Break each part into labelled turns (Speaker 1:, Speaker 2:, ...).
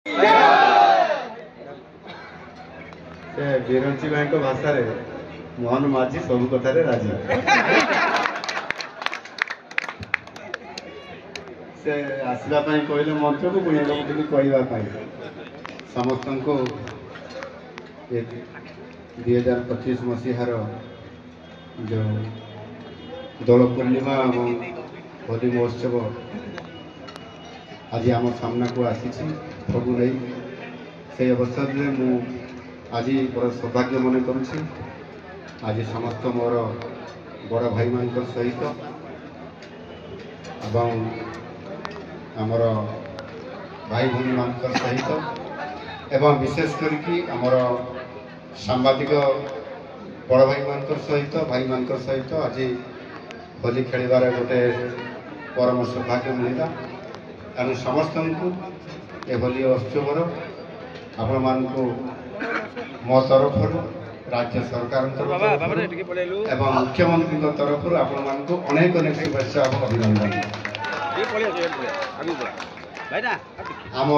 Speaker 1: से बिरंची भाई भाषा मोहन माझी सब कथार राजी से आसवाई कहले मंच को पुणी लोग कहवाई समस्त को 2025 मसीहार जो दोल पूर्णिमा और होली महोत्सव आज आम सामना को आसी सब नहीं से अवसर में मु आज बड़ सौभाग्य मन करुँच आज समस्त मोर बड़ भाई मान सहित एवं आमर भाई भूमि मान सहित एवं विशेष करके आमर सांबादिक बड़ भाई मान सहित भाई मान सहित आज होली खेलिबार गोटे परम सौभाग्य मिलता तेणु समस्त को ये होली उत्सवर आपण मान मो तरफ राज्य सरकार एवं मुख्यमंत्री तरफ आपण मान अनेक अनेक शुभेच्छा और अभिनंदन आम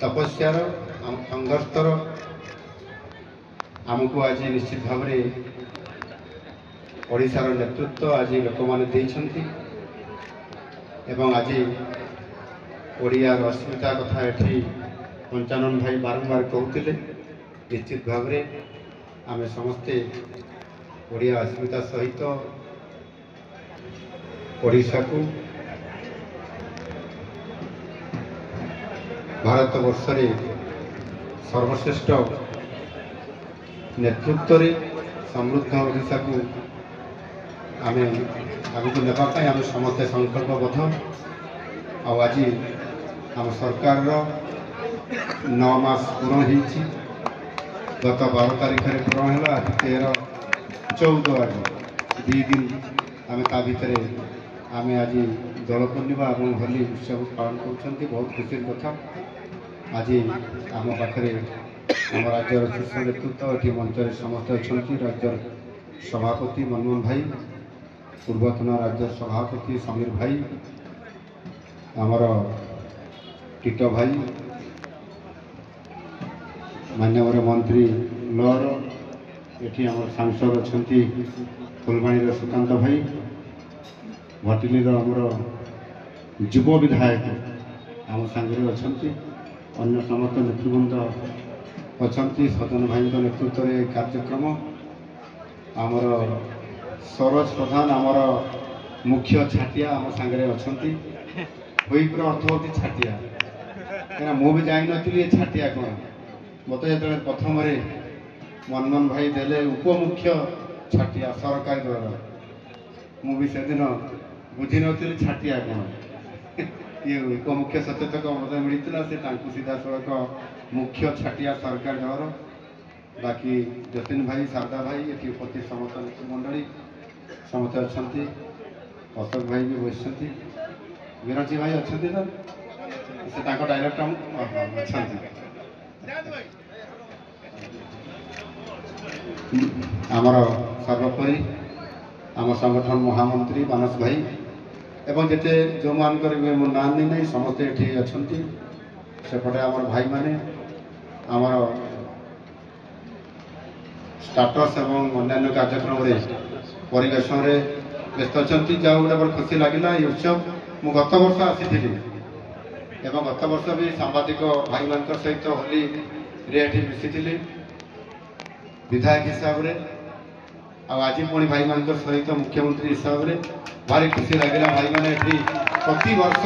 Speaker 1: तपस्यार संघर्षर आमको आज निश्चित भाव ओडिशार नेतृत्व आज लोक मैंने एवं आज ओडियार अस्मिता कथा एठी पंचानन भाई बारंबार कहते निश्चित भाव आम समस्ते ओडिया अस्मिता सहित ओडिशा को भारत वर्ष सर्वश्रेष्ठ नेतृत्व समृद्ध ओडिशा को आम आगे नापी आम समस्ते संकल्पबद्ध आज आम सरकार 9 मास पूर्ण हो गत 12 तारीख में पूर्ण है आज 13 14 आज 2 दिन आम ता भितर आम आज दोल पूर्णिमा और होली उत्सव पालन कर बहुत खुशी कथा आज आम पाखे आम राज्यर शीर्ष नेतृत्व ये मंच समस्त अच्छा राज्य सभापति मनमोहन भाई पूर्वतन राज्य सभापति समीर भाई आमर टीटो भाई मान्यवर मंत्री लॉर ये आम सांसद अच्छा फुलबाणी सुकांत भाई भटिली आमर युव विधायक आम सांगे अच्छा अन्य समस्त नेतृवृंद अच्छा सदन भाई नेतृत्व में कार्यक्रम आमर सरोज प्रधान आमर मुख्य छाटिया आम सांगे अच्छा हुईपर अर्थ होती छाटिया कहीं मुझे जान नी छाटिया कौन मत जो प्रथम मनमोहन भाई देले उपमुख्य छाटिया सरकारी दल मुझे से दिन बुझी नी छाटिया कौन ये उपमुख्य सचेतक मत मिलता से सीधा सड़क मुख्य छाटिया सरकार दल बाकी जतिन भाई शारदा भाई ये उपस्थित समस्त मंडली समस्त अच्छा अशोक भाई भी बस विरंची भाई अच्छा ना से डायरेक्ट अच्छा आमर सर्वोपरि आम संगठन महामंत्री मानस भाई एवं जिते जो मान मो ना नहीं समस्ते ये अच्छा सेपटे आमर भाई माने आमर स्टाटस एवं अन्य कार्यक्रम परिवेशन में व्यस्त अच्छा जहाँ गोटे बड़ खुशी लगे ये उत्सव मु गत वर्ष आसी एवं गत वर्ष भी सांबादिक भाई मान सहित होली ये मिसी विधायक हिसाब से आज पुणी भाई मान सहित मुख्यमंत्री हिसाब से भारी खुशी लगे भाई मैंने प्रति वर्ष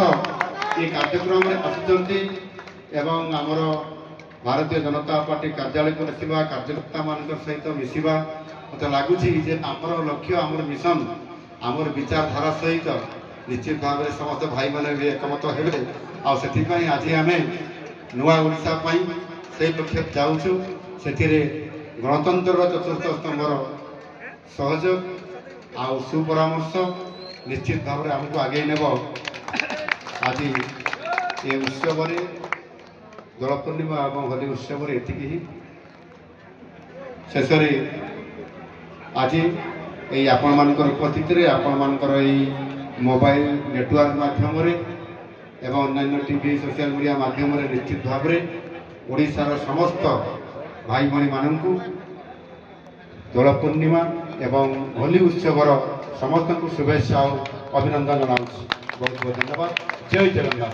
Speaker 1: ये कार्यक्रम में आसुच्च एवं आमर भारतीय जनता पार्टी कार्यालय को आसवा कार्यकर्ता मान सहित मिसवा मत लगुच आमर लक्ष्य आमर मिशन आमर विचारधारा सहित निश्चित भाव में समस्त भाई मैंने भी एकमत हेबे आई आज आम नुआ ओडिशा से लक्ष्य जाऊँ से गणतंत्र चतुर्थ स्तंभर सहयोग आ सुपरामर्श निश्चित भाव में आमको आगे नेब आज ये उत्सव दोल पूर्णिमा और होली उत्सव ये शेष आज ये आपण मान उपस्थित आपण मान मोबाइल नेटवर्क माध्यम एवं अन्य टीवी सोशल मीडिया माध्यम निश्चित भाव में ओडिशार समस्त भाई भाई मानू दोल पूर्णिमा एवं होली उत्सवर समस्त को शुभेच्छा और अभिनंदन जनाऊँ। बहुत बहुत धन्यवाद। जय जगन्नाथ।